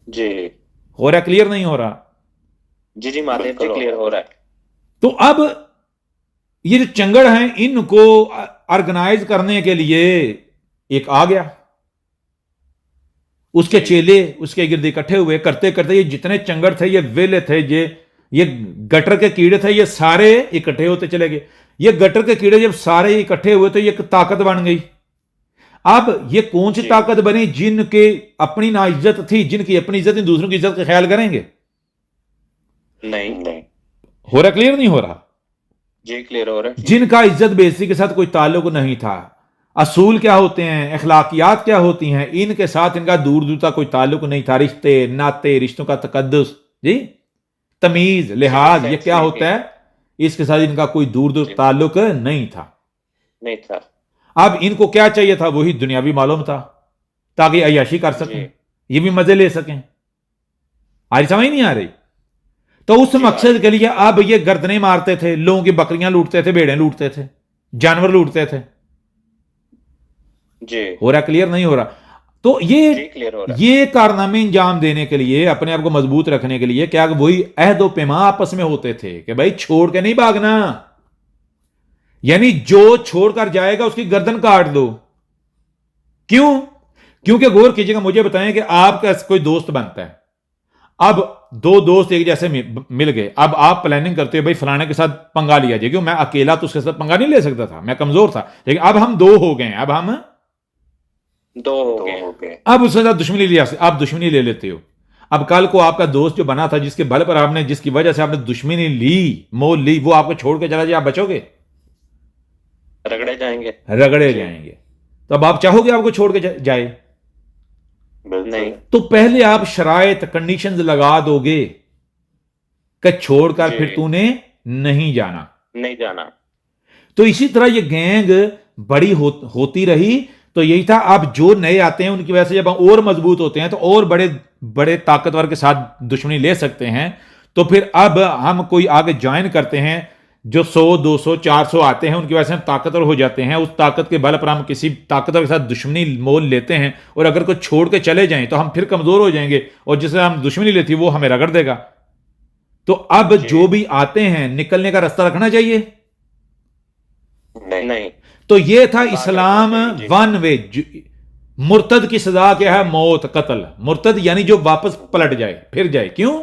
جی ہو رہا کلیئر نہیں ہو رہا؟ جی جی مہادیو جی کلیئر ہو رہا ہے. تو اب یہ جو چنگڑ ہیں ان کو آرگنائز کرنے کے لیے ایک آ گیا، اس کے چیلے اس کے گرد اکٹھے ہوئے. کرتے کرتے یہ جتنے چنگڑ تھے، یہ ویلے تھے، یہ گٹر کے کیڑے تھے، یہ سارے اکٹھے ہوتے چلے گئے. یہ گٹر کے کیڑے جب سارے اکٹھے ہوئے تو یہ ایک طاقت بن گئی. اب یہ کون سی طاقت بنی؟ جن کے اپنی نا عزت تھی، جن کی اپنی عزت نہیں، دوسروں کی عزت کا خیال کریں گے؟ نہیں. ہو رہا کلیئر نہیں ہو رہا؟ جی کلیئر ہو رہا ہے. جن کا عزت بےزتی کے ساتھ کوئی تعلق نہیں تھا، اصول کیا ہوتے ہیں، اخلاقیات کیا ہوتی ہیں، ان کے ساتھ ان کا دور دور تک کوئی تعلق نہیں تھا. رشتے ناطے، رشتوں کا تقدس، جی تمیز لحاظ، یہ کیا ہوتا ہے، اس کے ساتھ ان کا کوئی دور دور تعلق نہیں تھا. اب ان کو کیا چاہیے تھا؟ وہی دنیاوی معلوم تھا، تاکہ عیاشی کر سکیں، یہ بھی مزے لے سکیں. آج سمجھ نہیں آ رہی؟ تو اس مقصد کے لیے اب یہ گردنیں مارتے تھے، لوگوں کی بکریاں لوٹتے تھے، بھیڑیں لوٹتے تھے، جانور لوٹتے تھے. جی ہو رہا کلیئر نہیں ہو رہا؟ تو یہ کارنامے انجام دینے کے لیے، اپنے آپ کو مضبوط رکھنے کے لیے، کیا وہی عہد و پیمان آپس میں ہوتے تھے کہ بھائی چھوڑ کے نہیں بھاگنا، یعنی جو چھوڑ کر جائے گا اس کی گردن کاٹ دو. کیوں؟ کیونکہ غور کیجیے گا، مجھے بتائیں کہ آپ کا کوئی دوست بنتا ہے. اب دو دوست ایک جیسے مل گئے، اب آپ پلاننگ کرتے ہو بھائی فلانے کے ساتھ پنگا لیا جائے، کیوں میں اکیلا تو اس کے ساتھ پنگا نہیں لے سکتا تھا، میں کمزور تھا. لیکن اب ہم دو ہو گئے ہیں، اب ہم دو ہو گئے، اب اس کے ساتھ دشمنی لیا، آپ دشمنی لے لیتے ہو. اب کل کو آپ کا دوست جو بنا تھا، جس کے بل پر آپ نے، جس کی وجہ سے آپ نے دشمنی لی، مول لی، وہ آپ کو چھوڑ کے چلا جائے، آپ بچو گے؟ رگڑے جائیں گے. تو اب آپ چاہو گے آپ کو چھوڑ کے جائے؟ نہیں. تو پہلے آپ شرائط، کنڈیشنز لگا دو گے کہ چھوڑ کر پھر تو نے نہیں جانا. تو اسی طرح یہ گینگ بڑی ہوتی رہی. تو یہی تھا، اب جو نئے آتے ہیں ان کی وجہ سے جب ہم اور مضبوط ہوتے ہیں تو اور بڑے بڑے طاقتور کے ساتھ دشمنی لے سکتے ہیں. تو پھر اب ہم کوئی آگے جوائن کرتے ہیں، جو 100 200 400 آتے ہیں، ان کی وجہ سے ہم طاقتور ہو جاتے ہیں. اس طاقت کے بل پر ہم کسی طاقتور کے ساتھ دشمنی مول لیتے ہیں، اور اگر کوئی چھوڑ کے چلے جائیں تو ہم پھر کمزور ہو جائیں گے، اور جس سے ہم دشمنی لیتی وہ ہمیں رگڑ دے گا. تو اب جو بھی آتے ہیں نکلنے کا راستہ رکھنا چاہیے. نہیں. تو یہ تھا اسلام ون وے. مرتد کی سزا کیا ہے؟ موت، قتل. مرتد یعنی جو واپس پلٹ جائے، پھر جائے. کیوں؟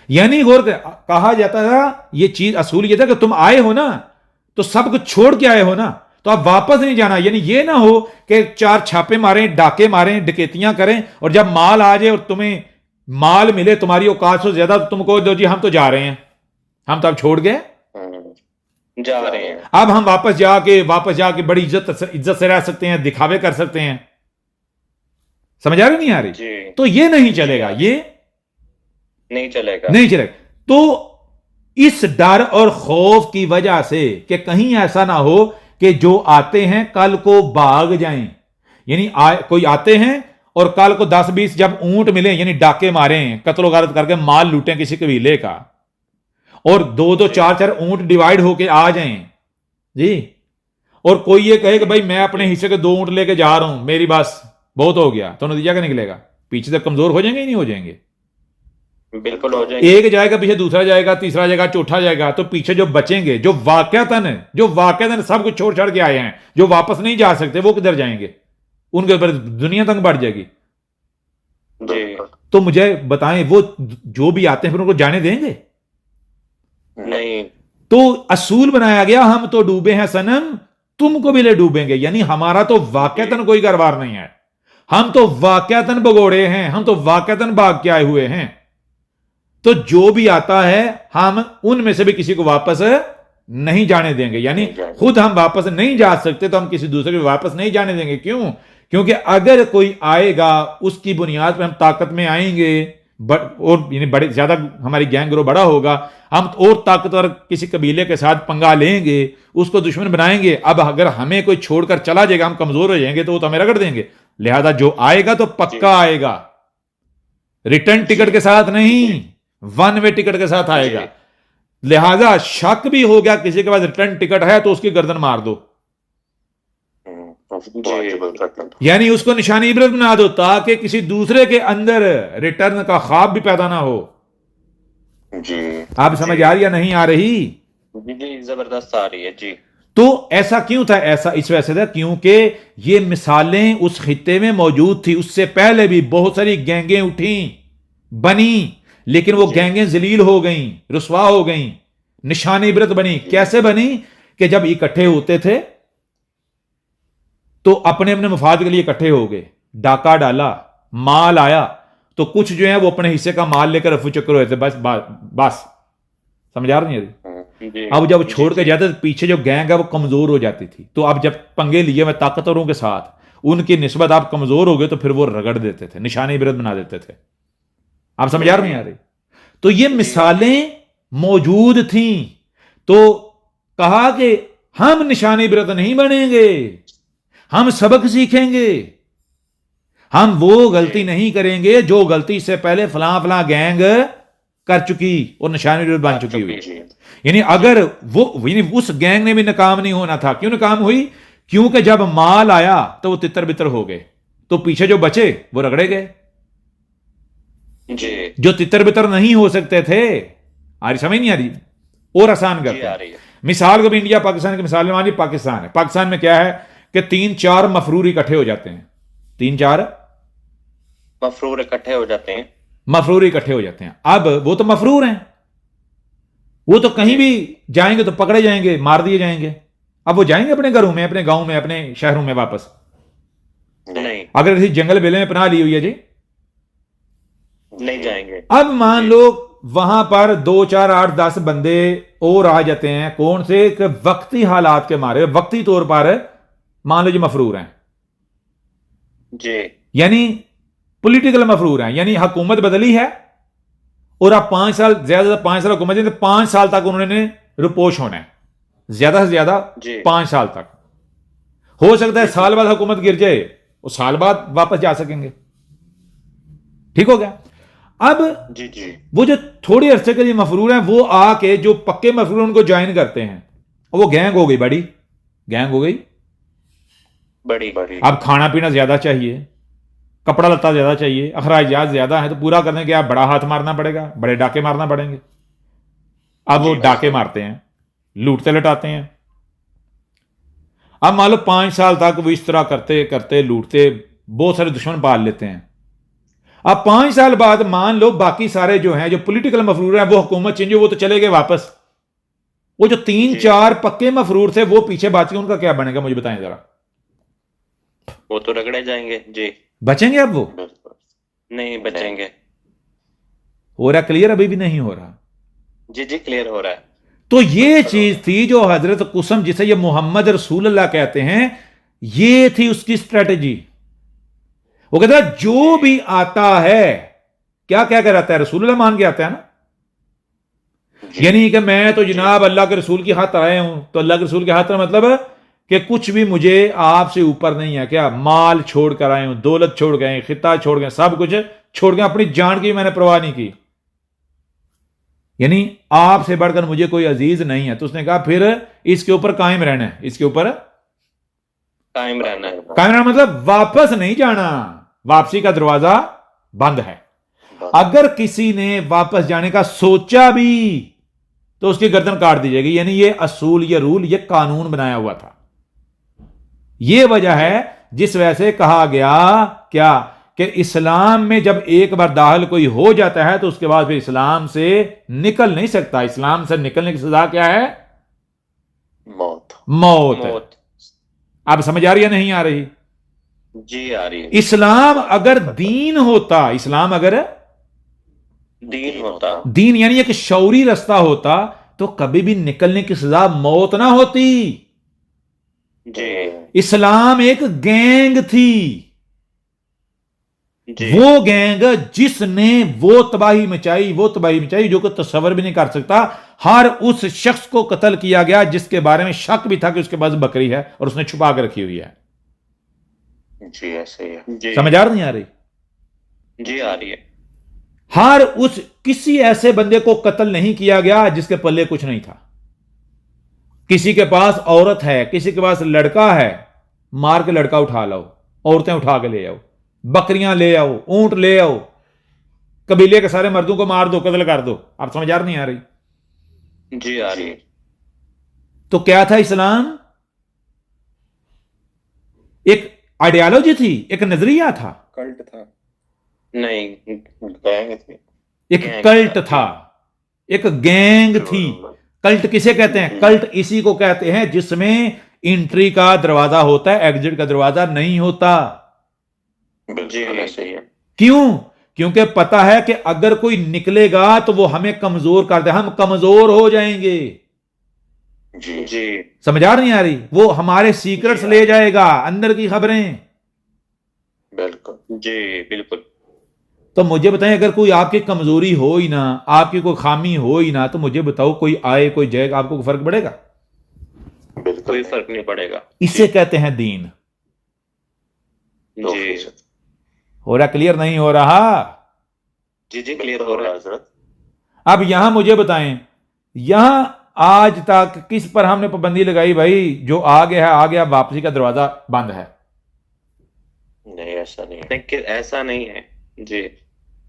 یعنی غور کہا جاتا تھا، یہ چیز اصول یہ تھا کہ تم آئے ہو نا تو سب کچھ چھوڑ کے آئے ہو نا، تو اب واپس نہیں جانا. یعنی یہ نہ ہو کہ 4 چھاپے ماریں، ڈاکے ماریں، ڈکیتیاں کریں، اور جب مال آ جائے اور تمہیں مال ملے تمہاری اوقات سے زیادہ، تو تم کو دو جی ہم تو جا رہے ہیں، ہم تو اب چھوڑ گئے جا رہے ہیں. اب ہم واپس جا کے بڑی عزت سے رہ سکتے ہیں، دکھاوے کر سکتے ہیں. سمجھ آ رہی نہیں آ رہی؟ تو یہ نہیں چلے گا، یہ نہیں چلے گا. تو اس ڈر اور خوف کی وجہ سے کہ کہیں ایسا نہ ہو کہ جو آتے ہیں کل کو بھاگ جائیں. یعنی کوئی آتے ہیں اور کل کو 10 20 جب اونٹ ملیں، یعنی ڈاکے ماریں، قتل و غارت کر کے مال لوٹیں کسی قبیلے کا، اور 2 2 4 4 اونٹ ڈیوائیڈ ہو کے آ جائیں جی، اور کوئی یہ کہے کہ بھائی میں اپنے حصے کے 2 اونٹ لے کے جا رہا ہوں، میری بس بہت ہو گیا، تو نتیجہ کیا نکلے گا؟ پیچھے سے کمزور ہو جائیں گے ہی نہیں ہو جائیں گے؟ بالکل ہو جائیں گے. ایک جائے گا پیچھے، دوسرا جائے گا، تیسرا جائے گا، چوتھا جائے گا. تو پیچھے جو بچیں گے، جو واقعتاً سب کچھ چھوڑ چھاڑ کے آئے ہیں، جو واپس نہیں جا سکتے، وہ کدھر جائیں گے؟ ان کے اوپر دنیا تنگ بڑھ جائے گی. تو مجھے بتائیں، وہ جو بھی آتے ہیں پھر ان کو جانے دیں گے؟ نہیں. تو اصول بنایا گیا، ہم تو ڈوبے ہیں صنم، تم کو بھی لے ڈوبیں گے. یعنی ہمارا تو واقعتاً کوئی کاروبار نہیں ہے، ہم تو واقعتاً بگوڑے ہیں, ہم تو واقعتاً بھاگ کے آئے ہوئے ہیں. تو جو بھی آتا ہے ہم ان میں سے بھی کسی کو واپس نہیں جانے دیں گے. یعنی خود ہم واپس نہیں جا سکتے تو ہم کسی دوسرے کو واپس نہیں جانے دیں گے. کیوں؟ کیونکہ اگر کوئی آئے گا اس کی بنیاد پہ ہم طاقت میں آئیں گے, اور یعنی بڑے زیادہ ہماری گینگ گروہ بڑا ہوگا, ہم اور طاقتور کسی قبیلے کے ساتھ پنگا لیں گے, اس کو دشمن بنائیں گے. اب اگر ہمیں کوئی چھوڑ کر چلا جائے گا, ہم کمزور ہو جائیں گے تو وہ تو ہمیں رگڑ دیں گے. لہذا جو آئے گا تو پکا آئے گا, ریٹرن ٹکٹ کے ساتھ نہیں, ون وے ٹکٹ کے ساتھ آئے گا. لہذا شک بھی ہو گیا کسی کے پاس ریٹرن ٹکٹ ہے تو اس کی گردن مار دو, یعنی اس کو نشانی عبرت بنا دو تاکہ کسی دوسرے کے اندر ریٹرن کا خواب بھی پیدا نہ ہو. جی آپ سمجھ آ رہی یا نہیں آ رہی؟ جی زبردست آ رہی ہے. جی تو ایسا کیوں تھا؟ ایسا اس وجہ سے تھا کیونکہ یہ مثالیں اس خطے میں موجود تھی. اس سے پہلے بھی بہت ساری گینگیں اٹھیں بنی, لیکن وہ گینگیں ذلیل ہو گئیں, رسوا ہو گئیں, نشان عبرت بنی. کیسے بنی؟ کہ جب اکٹھے ہوتے تھے تو اپنے اپنے مفاد کے لیے اکٹھے ہو گئے, ڈاکہ ڈالا, مال آیا تو کچھ جو ہے وہ اپنے حصے کا مال لے کر رفو چکر ہوئے تھے. بس سمجھ آ رہی ہے؟ اب جب چھوڑ کے جاتے تو پیچھے جو گینگ ہے وہ کمزور ہو جاتی تھی. تو اب جب پنگے لیے میں طاقتوروں کے ساتھ, ان کی نسبت آپ کمزور ہو گئے تو پھر وہ رگڑ دیتے تھے, نشان عبرت بنا دیتے تھے. آپ سمجھ آ رہی؟ تو یہ مثالیں موجود تھیں. تو کہا کہ ہم نشان عبرت نہیں بنیں گے, ہم سبق سیکھیں گے, ہم وہ غلطی نہیں کریں گے جو غلطی سے پہلے فلاں فلاں گینگ کر چکی اور نشان عبرت بن چکی ہوئی. یعنی اگر وہ اس گینگ نے بھی ناکام نہیں ہونا تھا. کیوں ناکام ہوئی؟ کیونکہ جب مال آیا تو وہ تتر بتر ہو گئے, تو پیچھے جو بچے وہ رگڑے گئے. جو تتر بتر نہیں ہو سکتے تھے. آ رہی سمجھ نہیں آ رہی؟ اور آسان کرتے ہیں. مثال کو بھی انڈیا پاکستان کی مثال میں پاکستان ہے. پاکستان میں کیا ہے کہ 3-4 مفرور اکٹھے ہو جاتے ہیں. 3-4 مفرور اکٹھے ہو جاتے ہیں. مفرور اکٹھے ہو جاتے ہیں. اب وہ تو مفرور ہیں, وہ تو کہیں بھی جائیں گے تو پکڑے جائیں گے, مار دیے جائیں گے. اب وہ جائیں گے اپنے گھروں میں, اپنے گاؤں میں, اپنے شہروں میں واپس؟ نہیں. اگر کسی جنگل بیلے میں پناہ لی ہوئی ہے جی, نہیں جائیں گے. اب مان لو وہاں پر 2-4-8-10 بندے اور آ جاتے ہیں. کون سے؟ کہ وقتی حالات کے مارے, وقتی طور پر مان لو جی مفرور ہیں جی, یعنی پولیٹیکل مفرور ہیں, یعنی حکومت بدلی ہے اور اب 5 سال, زیادہ سے 5 سال حکومت ہے, 5 سال تک انہوں نے رپوش ہونا ہے, زیادہ سے زیادہ 5 سال تک. ہو سکتا ہے سال بعد حکومت گر جائے, وہ سال بعد واپس جا سکیں گے. ٹھیک ہو گیا؟ اب وہ جو تھوڑی عرصے کے لیے مفرور ہیں وہ آ کے جو پکے مفرور ان کو جوائن کرتے ہیں, وہ گینگ ہو گئی, بڑی گینگ ہو گئی, بڑی. اب کھانا پینا زیادہ چاہیے, کپڑا لتا زیادہ چاہیے, اخراجات زیادہ ہیں, تو پورا کرنے کے آپ بڑا ہاتھ مارنا پڑے گا, بڑے ڈاکے مارنا پڑیں گے. اب وہ ڈاکے مارتے ہیں, لوٹتے لٹاتے ہیں. اب مان لو 5 سال تک وہ اس طرح کرتے کرتے لوٹتے بہت سارے دشمن پال لیتے ہیں. اب 5 سال بعد مان لو باقی سارے جو ہیں جو پولیٹیکل مفرور ہیں وہ حکومت چینج ہوئی, وہ تو چلے گئے واپس. وہ جو 3-4 پکے مفرور تھے وہ پیچھے بچ گئے, ان کا کیا بنے گا مجھے بتائیں ذرا. وہ تو رگڑے جائیں گے. جی بچیں گے؟ اب وہ نہیں بچیں گے. ہو رہا کلیئر؟ ابھی بھی نہیں ہو رہا. جی کلیئر ہو رہا ہے. تو یہ چیز تھی جو حضرت قسم جسے یہ محمد رسول اللہ کہتے ہیں, یہ تھی اس کی اسٹریٹجی. وہ کہتا ہے جو بھی آتا ہے کیا کہہ کر آتا ہے؟ رسول اللہ مان کے آتا ہے نا. یعنی کہ میں تو جناب اللہ کے رسول کی خاطر آیا ہوں, تو اللہ کے رسول کے خاطر مطلب کہ کچھ بھی مجھے آپ سے اوپر نہیں ہے. کیا مال چھوڑ کر آئے ہوں, دولت چھوڑ گئے, خطہ چھوڑ گئے, سب کچھ چھوڑ گئے, اپنی جان کی میں نے پرواہ نہیں کی. یعنی آپ سے بڑھ کر مجھے کوئی عزیز نہیں ہے. تو اس نے کہا پھر اس کے اوپر قائم رہنا ہے, اس کے اوپر قائم رہنا ہے. قائم رہنا مطلب واپس نہیں جانا, واپسی کا دروازہ بند ہے. اگر کسی نے واپس جانے کا سوچا بھی تو اس کی گردن کاٹ دی جائے گی. یعنی یہ اصول, یہ رول, یہ قانون بنایا ہوا تھا. یہ وجہ ہے جس وجہ سے کہا گیا کیا کہ اسلام میں جب ایک بار داخل کوئی ہو جاتا ہے تو اس کے بعد پھر اسلام سے نکل نہیں سکتا. اسلام سے نکلنے کی سزا کیا ہے؟ موت. اب سمجھ آ رہی ہے نہیں آ رہی؟ جی آ رہی ہے. اسلام اگر دین ہوتا، اسلام اگر دین ہوتا. دین یعنی ایک شعوری رستہ ہوتا تو کبھی بھی نکلنے کی سزا موت نہ ہوتی. جی اسلام ایک گینگ تھی، جی وہ گینگ جس نے وہ تباہی مچائی جو کہ تصور بھی نہیں کر سکتا. ہر اس شخص کو قتل کیا گیا جس کے بارے میں شک بھی تھا کہ اس کے پاس بکری ہے اور اس نے چھپا کے رکھی ہوئی ہے. جی ایسے ہی ہے. جی سمجھ آ رہی نہیں آ رہی؟ جی آ رہی ہے. ہر اس کسی ایسے بندے کو قتل نہیں کیا گیا جس کے پلے کچھ نہیں تھا. کسی کے پاس عورت ہے، کسی کے پاس لڑکا ہے، مار کے لڑکا اٹھا لاؤ، عورتیں اٹھا کے لے آؤ، بکریاں لے آؤ، اونٹ لے آؤ، قبیلے کے سارے مردوں کو مار دو، قتل کر دو. آپ سمجھ آ رہی نہیں آ رہی؟ جی آ رہی ہے. تو کیا تھا اسلام؟ ایک آئیڈیالوجی تھی، ایک نظریہ تھا، کلٹ تھا. نہیں گینگ تھی. ایک کلٹ تھا، ایک گینگ تھی. کلٹ کسے کہتے ہیں؟ کلٹ اسی کو کہتے ہیں جس میں انٹری کا دروازہ ہوتا ہے، ایگزٹ کا دروازہ نہیں ہوتا. جی ایسے ہی ہے. کیوں؟ کیونکہ پتا ہے کہ اگر کوئی نکلے گا تو وہ ہمیں کمزور کر دے، ہم کمزور ہو جائیں گے. جی جی سمجھ آ نہیں آ رہی؟ وہ ہمارے سیکرٹس لے جائے گا، اندر کی خبریں. بالکل جی بالکل. تو مجھے بتائیں اگر کوئی آپ کی کمزوری ہو ہی نہ، آپ کی کوئی خامی ہو ہی نہ، تو مجھے بتاؤ کوئی آئے کوئی جائے گا، آپ کو فرق پڑے گا؟ کوئی فرق نہیں پڑے گا. اسے کہتے ہیں دین. جی ہو رہا کلیئر نہیں ہو رہا؟ جی جی کلیئر ہو رہا ہے حضرت. اب یہاں مجھے بتائیں، یہاں آج تک کس پر ہم نے پابندی لگائی بھائی جو آگے ہے آگے، اب واپسی کا دروازہ بند ہے؟ نہیں ایسا نہیں ہے. ایسا نہیں ہے. جی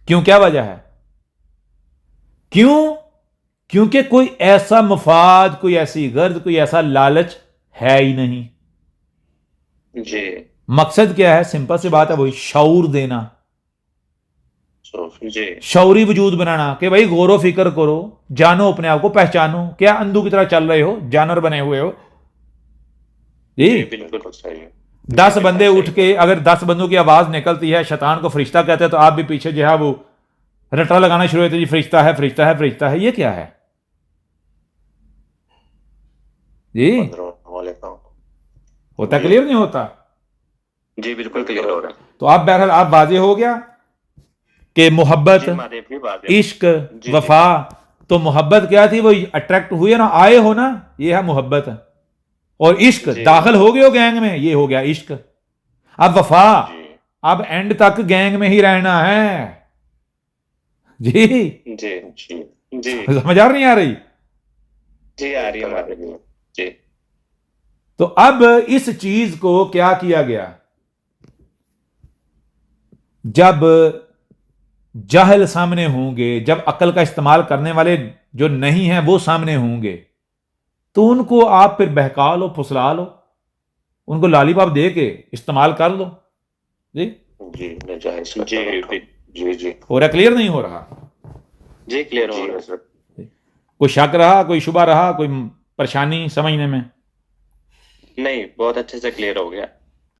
کیوں؟ کیا وجہ ہے؟ کیوں؟ کیونکہ کوئی ایسا مفاد، کوئی ایسی غرض، کوئی ایسا لالچ ہے ہی نہیں. جی مقصد کیا ہے؟ سمپل سی بات ہے، وہی شعور دینا، جی شعوری وجود بنانا کہ بھائی غور و فکر کرو، جانو اپنے آپ کو، پہچانو. کیا اندھو کی طرح چل رہے ہو، جانور بنے ہوئے ہو؟ جی بالکل صحیح ہے. 10 بندے اٹھ کے اگر 10 بندوں کی آواز نکلتی ہے، شیطان کو فرشتہ کہتے ہیں، تو آپ بھی پیچھے جو ہے وہ رٹا لگانا شروع ہوتے، جی فرشتہ ہے فرشتہ ہے فرشتہ ہے. یہ کیا ہے جی؟ ہوتا کلیئر نہیں ہوتا؟ جی بالکل کلیئر ہو رہا ہے. تو آپ بہرحال آپ واضح ہو گیا کہ محبت، جی مہادیو بھی بات ہے. عشق، جی وفا. تو محبت کیا تھی؟ وہ اٹریکٹ ہوئے نا، آئے ہو نا، یہ ہے محبت. اور عشق جی داخل ہو گئے ہو گینگ میں، یہ ہو گیا عشق. اب وفا، اب اینڈ تک گینگ میں ہی رہنا ہے. جی جی جی جی سمجھ آ نہیں آ رہی؟ جی آ رہی ہے مہادیو. جی تو اب اس چیز کو کیا کیا گیا؟ جب جاہل سامنے ہوں گے، جب عقل کا استعمال کرنے والے جو نہیں ہیں وہ سامنے ہوں گے، تو ان کو آپ پھر بہکا لو، پھسلا لو، ان کو لالی پاپ دے کے استعمال کر لو. جی جی جی جی جی ہو رہا کلیئر نہیں ہو رہا؟ جی کلیئر ہو رہا ہے سر. کوئی شک رہا، کوئی شبہ رہا، کوئی پریشانی سمجھنے میں؟ نہیں بہت اچھے سے کلیئر ہو گیا.